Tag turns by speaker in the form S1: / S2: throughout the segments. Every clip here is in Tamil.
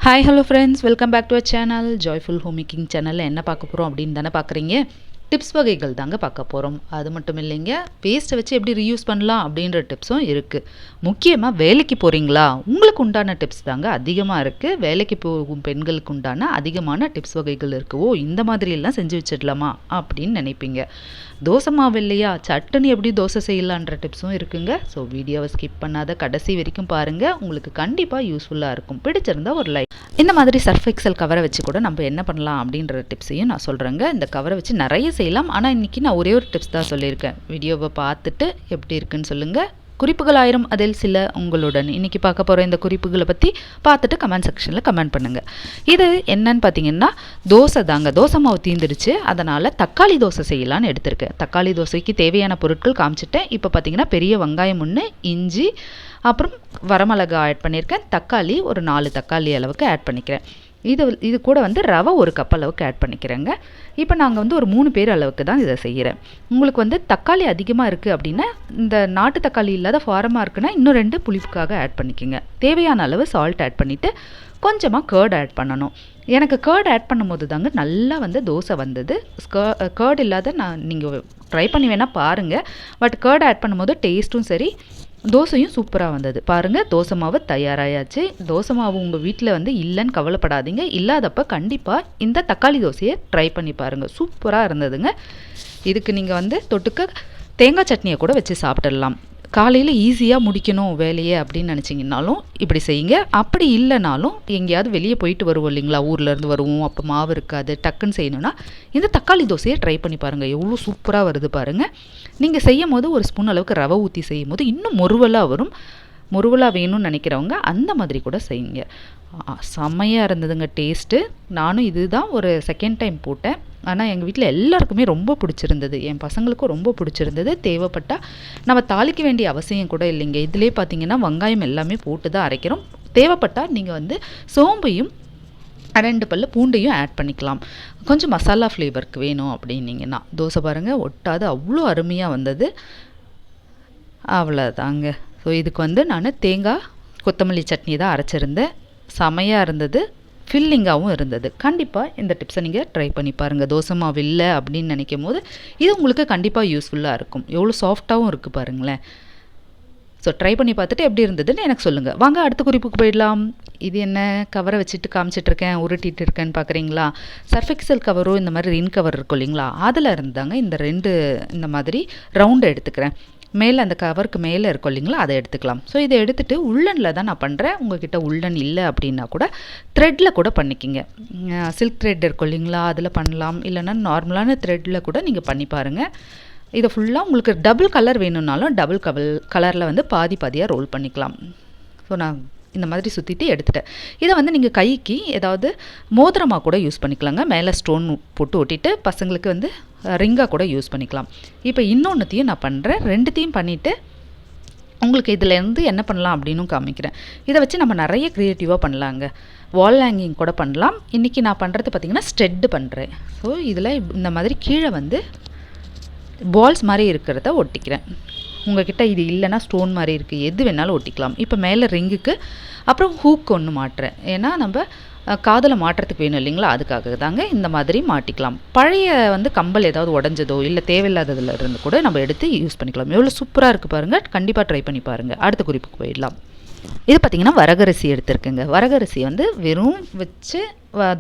S1: Hi, hello friends, welcome back to our channel, Joyful Homemaking channel. என்ன பார்க்க போகிறோம் அப்படின்னு தானே பார்க்குறீங்க. டிப்ஸ் வகைகள் தாங்க பார்க்க போகிறோம். அது மட்டும் இல்லைங்க, வேஸ்ட்டை வச்சு எப்படி ரீயூஸ் பண்ணலாம் அப்படின்ற டிப்ஸும் இருக்குது. முக்கியமாக வேலைக்கு போகிறீங்களா, உங்களுக்கு உண்டான டிப்ஸ் தாங்க அதிகமாக இருக்குது. வேலைக்கு போகும் பெண்களுக்கு உண்டான அதிகமான டிப்ஸ் வகைகள் இருக்குது. இந்த மாதிரியெல்லாம் செஞ்சு வச்சிடலாமா அப்படின்னு நினைப்பீங்க. தோசை மாவு இல்லையா, சட்டுன்னு எப்படி தோசை செய்யலான்ற டிப்ஸும் இருக்குங்க. ஸோ வீடியோவை ஸ்கிப் பண்ணாத கடைசி வரைக்கும் பாருங்கள், உங்களுக்கு கண்டிப்பாக யூஸ்ஃபுல்லாக இருக்கும். பிடிச்சிருந்தா ஒரு லைக். இந்த மாதிரி சர்ஃப் எக்ஸல் கவரை வச்சு கூட நம்ம என்ன பண்ணலாம் அப்படின்ற டிப்ஸையும் நான் சொல்கிறேங்க. இந்த கவரை வச்சு நிறைய செய்யலாம், ஆனால் இன்றைக்கி நான் ஒரே ஒரு டிப்ஸ் தான் சொல்லியிருக்கேன். வீடியோவை பார்த்துட்டு எப்படி இருக்குன்னு சொல்லுங்கள். குறிப்புகள் 1000 அதில் சில உங்களுடன். இன்றைக்கி பார்க்க போகிற இந்த குறிப்புகளை பற்றி பார்த்துட்டு கமெண்ட் செக்ஷனில் கமெண்ட் பண்ணுங்கள். இது என்னன்னு பார்த்தீங்கன்னா, தோசை தாங்க. தோசை மாவு தீந்துடுச்சு, அதனால் தக்காளி தோசை செய்யலான்னு எடுத்திருக்கேன். தக்காளி தோசைக்கு தேவையான பொருட்கள் காமிச்சிட்டேன். இப்போ பார்த்தீங்கன்னா பெரிய வெங்காயம் 1, இஞ்சி, அப்புறம் வரமிளகா ஆட் பண்ணியிருக்கேன். தக்காளி ஒரு 4 தக்காளி அளவுக்கு ஆட் பண்ணிக்கிறேன். இது கூட ரவை 1 கப் அளவுக்கு ஆட் பண்ணிக்கிறேங்க. இப்போ நாங்கள் ஒரு 3 பேர் அளவுக்கு தான் இதை செய்கிறேன். உங்களுக்கு தக்காளி அதிகமாக இருக்குது அப்படின்னா, இந்த நாட்டு தக்காளி இல்லாத ஃபாரமாக இருக்குன்னா இன்னும் 2 புளிப்புக்காக ஆட் பண்ணிக்கோங்க. தேவையான அளவு சால்ட் ஆட் பண்ணிவிட்டு கொஞ்சமாக கர்ட் ஆட் பண்ணணும். எனக்கு கர்ட் ஆட் பண்ணும்போது தாங்க நல்லா தோசை வந்தது. கர்ட் இல்லாத நீங்கள் ட்ரை பண்ணி வேணால் பாருங்கள். பட் கர்ட் ஆட் பண்ணும்போது டேஸ்ட்டும் சரி, தோசையும் சூப்பராக வந்தது. பாருங்கள், தோசை மாவு தயாராகியாச்சு. தோசை மாவு உங்கள் வீட்டில் இல்லைன்னு கவலைப்படாதீங்க. இல்லாதப்போ கண்டிப்பாக இந்த தக்காளி தோசையை ட்ரை பண்ணி பாருங்கள். சூப்பராக இருந்ததுங்க. இதுக்கு நீங்கள் தொட்டுக்க தேங்காய் சட்னியை கூட வச்சு சாப்பிட்டுடலாம். காலையில் ஈஸியாக முடிக்கணும் வேலையை அப்படின்னு நினச்சிங்கனாலும் இப்படி செய்யுங்க. அப்படி இல்லைனாலும் எங்கேயாவது வெளியே போயிட்டு வருவோம் இல்லைங்களா, ஊர்லேருந்து வருவோம், அப்போ மாவு இருக்காது, டக்குன்னு செய்யணுன்னா இந்த தக்காளி தோசையை ட்ரை பண்ணி பாருங்கள். எவ்வளோ சூப்பராக வருது பாருங்கள். நீங்கள் செய்யும் போது ஒரு ஸ்பூன் அளவுக்கு ரவை ஊற்றி செய்யும் போது இன்னும் முறுவலாக வரும். முறுவலாக வேணும்னு நினைக்கிறவங்க அந்த மாதிரி கூட செய்யுங்க. செம்மையாக இருந்ததுங்க டேஸ்ட்டு. நானும் இதுதான் ஒரு செகண்ட் டைம் போட்டேன். ஆனால் எங்கள் வீட்டில் எல்லாருக்குமே ரொம்ப பிடிச்சிருந்தது. என் பசங்களுக்கும் ரொம்ப பிடிச்சிருந்தது. தேவைப்பட்டால் நம்ம தாளிக்க வேண்டிய அவசியம் கூட இல்லைங்க. இதிலே பார்த்தீங்கன்னா வெங்காயம் எல்லாமே போட்டு தான் அரைக்கிறோம். தேவைப்பட்டால் நீங்கள் சோம்பையும் 2 பல்லு பூண்டையும் ஆட் பண்ணிக்கலாம். கொஞ்சம் மசாலா ஃப்ளேவருக்கு வேணும் அப்படின்னீங்கன்னா. தோசை பாருங்கள், ஒட்டாது, அவ்வளோ அருமையாக வந்தது. அவ்வளோதாங்க. ஸோ இதுக்கு நான் தேங்காய் கொத்தமல்லி சட்னி தான் அரைச்சிருந்தேன். செமையாக இருந்தது, ஃபில்லிங்காகவும் இருந்தது. கண்டிப்பாக இந்த டிப்ஸை நீங்கள் ட்ரை பண்ணி பாருங்கள். தோசை மாவு இல்லை அப்படின்னு நினைக்கும் போது இது உங்களுக்கு கண்டிப்பாக யூஸ்ஃபுல்லாக இருக்கும். எவ்வளோ சாஃப்டாகவும் இருக்குது பாருங்களேன். ஸோ ட்ரை பண்ணி பார்த்துட்டு எப்படி இருந்ததுன்னு எனக்கு சொல்லுங்கள். வாங்க அடுத்த குறிப்புக்கு போயிடலாம். இது என்ன கவரை வச்சுட்டு காமிச்சிட்ருக்கேன், உருட்டிகிட்டு இருக்கேன்னு பார்க்குறீங்களா? சர்ஃப் எக்ஸல் கவரும் இந்த மாதிரி ரின் கவர் இருக்கும் இல்லைங்களா, அதில் இருந்தாங்க இந்த 2 இந்த மாதிரி ரவுண்டு எடுத்துக்கிறேன். மேலே அந்த கவருக்கு மேலே இருக்கும் இல்லைங்களா, அதை எடுத்துக்கலாம். ஸோ இதை எடுத்துகிட்டு உள்ளனில் தான் நான் பண்ணுறேன். உங்கள்கிட்ட உள்ளன் இல்லை அப்படின்னா கூட த்ரெட்டில் கூட பண்ணிக்கிங்க. சில்க் த்ரெட் இருக்கும் இல்லைங்களா, அதில் பண்ணலாம். இல்லைன்னா நார்மலான த்ரெட்டில் கூட நீங்கள் பண்ணி பாருங்கள். இதை ஃபுல்லாக உங்களுக்கு டபுள் கலர் வேணும்னாலும் டபுள் கலரில் பாதி பாதியாக ரோல் பண்ணிக்கலாம். ஸோ நான் இந்த மாதிரி சுற்றிட்டு எடுத்துட்டேன். இதை நீங்கள் கைக்கு ஏதாவது மோதிரமாக கூட யூஸ் பண்ணிக்கலாங்க. மேலே ஸ்டோன் போட்டு ஒட்டிட்டு பசங்களுக்கு ரிங்காக கூட யூஸ் பண்ணிக்கலாம். இப்போ இன்னொன்றுத்தையும் நான் பண்ணுறேன். 2த்தையும் பண்ணிவிட்டு உங்களுக்கு இதிலேருந்து என்ன பண்ணலாம் அப்படின்னு காமிக்கிறேன். இதை வச்சு நம்ம நிறைய க்ரியேட்டிவாக பண்ணலாங்க. வால் ஹேங்கிங் கூட பண்ணலாம். இன்றைக்கி நான் பண்ணுறது பார்த்திங்கன்னா ஸ்டெட்டு பண்ணுறேன். ஸோ இதில் இந்த மாதிரி கீழே பால்ஸ் மாதிரி இருக்கிறத ஒட்டிக்கிறேன். உங்கள்கிட்ட இது இல்லைன்னா ஸ்டோன் மாதிரி இருக்குது, எது வேணாலும் ஒட்டிக்கலாம். இப்போ மேலே ரிங்குக்கு அப்புறம் ஹூக் ஒன்று மாட்டுறேன். ஏன்னா நம்ம காதில் மாட்டுறதுக்கு வேணும் இல்லைங்களா, அதுக்காக தாங்க இந்த மாதிரி மாட்டிக்கலாம். பழைய கம்பல் ஏதாவது உடஞ்சதோ இல்லை தேவையில்லாததில் இருந்து கூட நம்ம எடுத்து யூஸ் பண்ணிக்கலாம். எவ்வளோ சூப்பராக இருக்குது பாருங்கள். கண்டிப்பாக ட்ரை பண்ணி பாருங்கள். அடுத்த குறிப்புக்கு போயிடலாம். இது பார்த்திங்கன்னா வரகரிசி எடுத்துருக்குங்க. வரகரிசி வெறும் வச்சு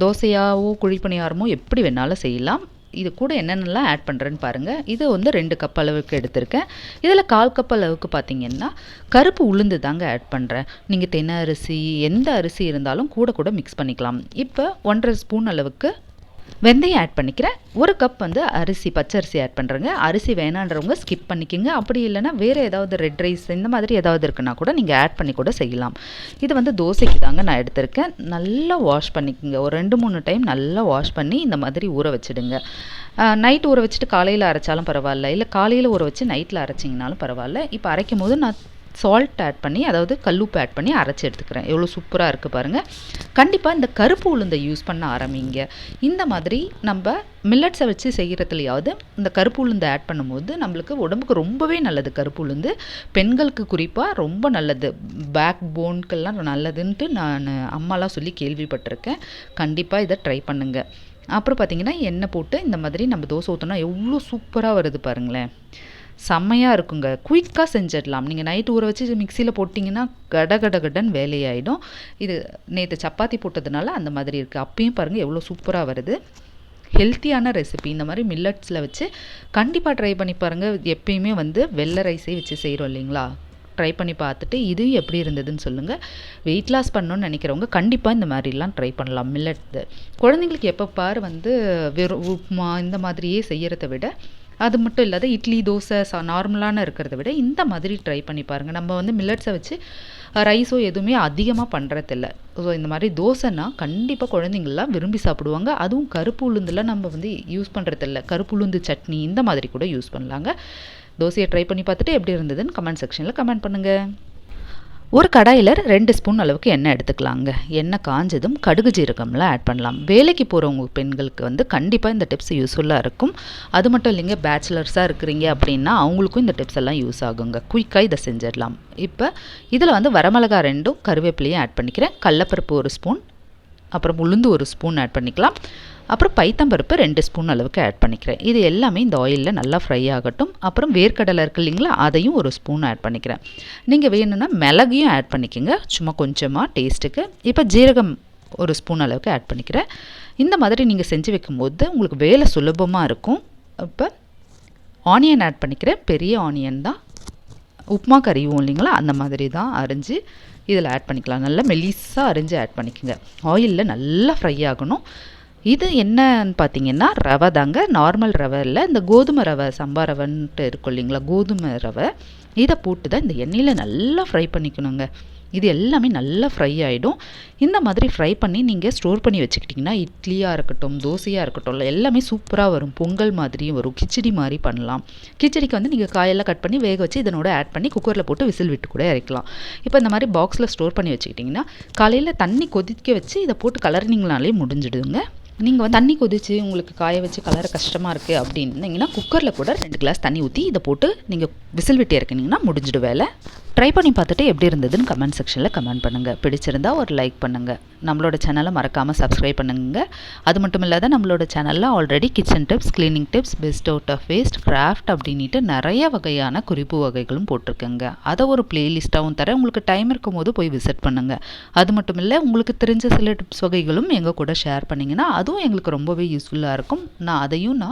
S1: தோசையாவோ குழிப்பணியாரமோ எப்படி வேணாலும் செய்யலாம். இது கூட என்னென்னலாம் ஆட் பண்ணுறேன்னு பாருங்கள். இது 2 கப் அளவுக்கு எடுத்திருக்கேன். இதில் 1/4 கப் அளவுக்கு பார்த்திங்கன்னா கருப்பு உளுந்து தாங்க ஆட் பண்ணுறேன். நீங்கள் தென்னை அரிசி எந்த அரிசி இருந்தாலும் கூட மிக்ஸ் பண்ணிக்கலாம். இப்போ 1.5 ஸ்பூன் அளவுக்கு வெந்தயம் ஆட் பண்ணிக்கிறேன். 1 கப் அரிசி பச்சரிசி ஆட் பண்ணுறேங்க. அரிசி வேணான்றவங்க ஸ்கிப் பண்ணிக்கோங்க. அப்படி இல்லைன்னா வேறு ஏதாவது ரெட் ரைஸ் இந்த மாதிரி ஏதாவது இருக்குன்னா கூட நீங்கள் ஆட் பண்ணி கூட செய்யலாம். இது தோசைக்கு தாங்க நான் எடுத்திருக்கேன். நல்லா வாஷ் பண்ணிக்கோங்க. ஒரு 2-3 டைம் நல்லா வாஷ் பண்ணி இந்த மாதிரி ஊற வச்சுடுங்க. நைட் ஊற வச்சுட்டு காலையில் அரைச்சாலும் பரவாயில்ல, இல்லை காலையில் ஊற வச்சு நைட்டில் அரைச்சிங்கனாலும் பரவாயில்ல. இப்போ அரைக்கும் போது நான் சால்ட் ஆட் பண்ணி, அதாவது கல்லுப்பு ஆட் பண்ணி அரைச்சி எடுத்துக்கிறேன். எவ்வளோ சூப்பராக இருக்குது பாருங்கள். கண்டிப்பாக இந்த கருப்பு உளுந்தை யூஸ் பண்ண ஆரம்பிங்க. இந்த மாதிரி நம்ம மில்லட்ஸை வச்சு செய்கிறதுலையாவது இந்த கருப்பு உளுந்தை ஆட் பண்ணும்போது நம்மளுக்கு உடம்புக்கு ரொம்பவே நல்லது. கருப்பு உளுந்து பெண்களுக்கு குறிப்பாக ரொம்ப நல்லது, பேக் போனுக்கெல்லாம் நல்லதுன்ட்டு நான் அம்மாலாம் சொல்லி கேள்விப்பட்டிருக்கேன். கண்டிப்பாக இதை ட்ரை பண்ணுங்கள். அப்புறம் பார்த்திங்கன்னா எண்ணெய் போட்டு இந்த மாதிரி நம்ம தோசை ஊற்றினா எவ்வளோ சூப்பராக வருது பாருங்களேன். செம்மையாக இருக்குங்க. குயிக்காக செஞ்சிடலாம். நீங்கள் நைட்டு ஊற வச்சு மிக்சியில் போட்டிங்கன்னா கடன் வேலையாயிடும். இது நேற்று சப்பாத்தி போட்டதுனால அந்த மாதிரி இருக்குது. அப்பயும் பாருங்கள் எவ்வளோ சூப்பராக வருது. ஹெல்த்தியான ரெசிபி. இந்த மாதிரி மில்லட்ஸில் வச்சு கண்டிப்பாக ட்ரை பண்ணி பாருங்கள். எப்பயுமே வெள்ளை ரைஸே வச்சு செய்கிறோம் இல்லைங்களா? ட்ரை பண்ணி பார்த்துட்டு இதுவும் எப்படி இருந்ததுன்னு சொல்லுங்கள். வெயிட் லாஸ் பண்ணணுன்னு நினைக்கிறவங்க கண்டிப்பாக இந்த மாதிரிலாம் ட்ரை பண்ணலாம். மில்லட் குழந்தைங்களுக்கு எப்போ பார் வெறும் உப்புமா இந்த மாதிரியே செய்கிறத விட, அது மட்டும் இல்லாத இட்லி தோசை நார்மலான இருக்கிறத விட இந்த மாதிரி ட்ரை பண்ணி பாருங்கள். நம்ம மில்லட்ஸை வச்சு ரைஸோ எதுவுமே அதிகமாக பண்ணுறதில்ல. ஸோ இந்த மாதிரி தோசைன்னா கண்டிப்பாக குழந்தைங்கள்லாம் விரும்பி சாப்பிடுவாங்க. அதுவும் கருப்பு உளுந்துலாம் நம்ம யூஸ் பண்ணுறதில்ல. கருப்பு உளுந்து சட்னி இந்த மாதிரி கூட யூஸ் பண்ணலாங்க. தோசையை ட்ரை பண்ணி பார்த்துட்டு எப்படி இருந்ததுன்னு கமெண்ட் செக்ஷனில் கமெண்ட் பண்ணுங்கள். ஒரு கடாயில் 2 ஸ்பூன் அளவுக்கு எண்ணெய் எடுத்துக்கலாங்க. எண்ணெய் காஞ்சதும் கடுகு ஜீரகம்லாம் ஆட் பண்ணலாம். வேலைக்கு போகிறவங்க பெண்களுக்கு கண்டிப்பாக இந்த டிப்ஸ் யூஸ்ஃபுல்லாக இருக்கும். அது மட்டும் இல்லைங்க, பேச்சுலர்ஸாக இருக்கிறீங்க அப்படின்னா அவங்களுக்கும் இந்த டிப்ஸ் எல்லாம் யூஸ் ஆகுங்க. குயிக்காக இதை செஞ்சிடலாம். இப்போ இதில் வரமிளகா 2 கருவேப்பிலையும் ஆட் பண்ணிக்கிறேன். கடலப்பருப்பு 1 ஸ்பூன், அப்புறம் உளுந்து 1 ஸ்பூன் ஆட் பண்ணிக்கலாம். அப்புறம் பைத்தம்பருப்பு 2 ஸ்பூன் அளவுக்கு ஆட் பண்ணிக்கிறேன். இது எல்லாமே இந்த ஆயிலில் நல்லா ஃப்ரை ஆகட்டும். அப்புறம் வேர்க்கடலை இருக்குது இல்லைங்களா, அதையும் 1 ஸ்பூன் ஆட் பண்ணிக்கிறேன். நீங்கள் வேணும்னா மிளகையும் ஆட் பண்ணிக்கோங்க, சும்மா கொஞ்சமாக டேஸ்ட்டுக்கு. இப்போ ஜீரகம் 1 ஸ்பூன் அளவுக்கு ஆட் பண்ணிக்கிறேன். இந்த மாதிரி நீங்கள் செஞ்சு வைக்கும்போது உங்களுக்கு வேலை சுலபமாக இருக்கும். இப்போ ஆனியன் ஆட் பண்ணிக்கிறேன். பெரிய ஆனியன் தான், உப்புமா கறிவும் இல்லைங்களா அந்த மாதிரி தான் அரிஞ்சு இதில் ஆட் பண்ணிக்கலாம். நல்லா மெலிசாக அரிஞ்சு ஆட் பண்ணிக்கோங்க. ஆயிலில் நல்லா ஃப்ரை ஆகணும். இது என்னன்னு பார்த்தீங்கன்னா ரவை தாங்க. நார்மல் ரவை இல்லை, இந்த கோதுமை ரவை, சம்பா ரவைன்ட்டு இருக்கும் இல்லைங்களா, கோதுமை ரவை. இதை போட்டு தான் இந்த எண்ணெயில் நல்லா ஃப்ரை பண்ணிக்கணுங்க. இது எல்லாமே நல்லா ஃப்ரை ஆகிடும். இந்த மாதிரி ஃப்ரை பண்ணி நீங்கள் ஸ்டோர் பண்ணி வச்சுக்கிட்டிங்கன்னா இட்லியாக இருக்கட்டும், தோசையாக இருக்கட்டும், எல்லாமே சூப்பராக வரும். பொங்கல் மாதிரியும் வரும். கிச்சடி மாதிரி பண்ணலாம். கிச்சடிக்கு நீங்கள் காயெல்லாம் கட் பண்ணி வேக வச்சு இதனோட ஆட் பண்ணி குக்கரில் போட்டு விசில் விட்டு கூட இறக்கலாம். இப்போ இந்த மாதிரி பாக்ஸில் ஸ்டோர் பண்ணி வச்சுக்கிட்டிங்கன்னா காலையில் தண்ணி கொதிக்க வச்சு இதை போட்டு கலரினிங்கனாலே முடிஞ்சிடுங்க. நீங்கள் தண்ணி கொதிச்சு உங்களுக்கு காய வச்சு கலர கஷ்டமாக இருக்குது அப்படின்னீங்கன்னா குக்கரில் கூட 2 கிளாஸ் தண்ணி ஊற்றி இதை போட்டு நீங்கள் விசில் விட்டு இறக்குனீங்கன்னா முடிஞ்சிடு வேலை. ட்ரை பண்ணி பார்த்துட்டு எப்படி இருந்ததுன்னு கமெண்ட் செக்ஷனில் கமெண்ட் பண்ணுங்கள். பிடிச்சிருந்தா ஒரு லைக் பண்ணுங்கள். நம்மளோட சேனலை மறக்காமல் சப்ஸ்கிரைப் பண்ணுங்கள். அது மட்டும் இல்லாத நம்மளோட சேனலில் already kitchen tips, cleaning tips, best out of waste, craft அப்படின்ட்டு நிறைய வகையான குறிப்பு வகைகளும் போட்டிருக்கேங்க. அதை ஒரு பிளேலிஸ்ட்டாகவும் தரேன். உங்களுக்கு டைம் இருக்கும் போது போய் விசிட் பண்ணுங்கள். அது மட்டும் இல்லை, உங்களுக்கு தெரிஞ்ச சில டிப்ஸ் வகைகளும் எங்கள் கூட ஷேர் பண்ணிங்கன்னா அதுவும் எங்களுக்கு ரொம்பவே யூஸ்ஃபுல்லாக இருக்கும். அதையும்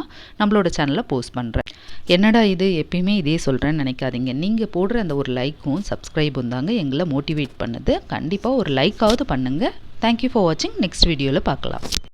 S1: நம்மளோட சேனலில் போஸ்ட் பண்ணுறேன். என்னடா இது எப்பயுமே இதே சொல்கிறேன்னு நினைக்காதீங்க. நீங்கள் போடுற அந்த ஒரு லைக்கும் சப்ஸ்கிரைபும் தாங்க எங்களை மோட்டிவேட் பண்ணுது. கண்டிப்பாக ஒரு லைக்காவது பண்ணுங்கள். தேங்க்யூ ஃபார் வாட்சிங். நெக்ஸ்ட் வீடியோவில் பார்க்கலாம்.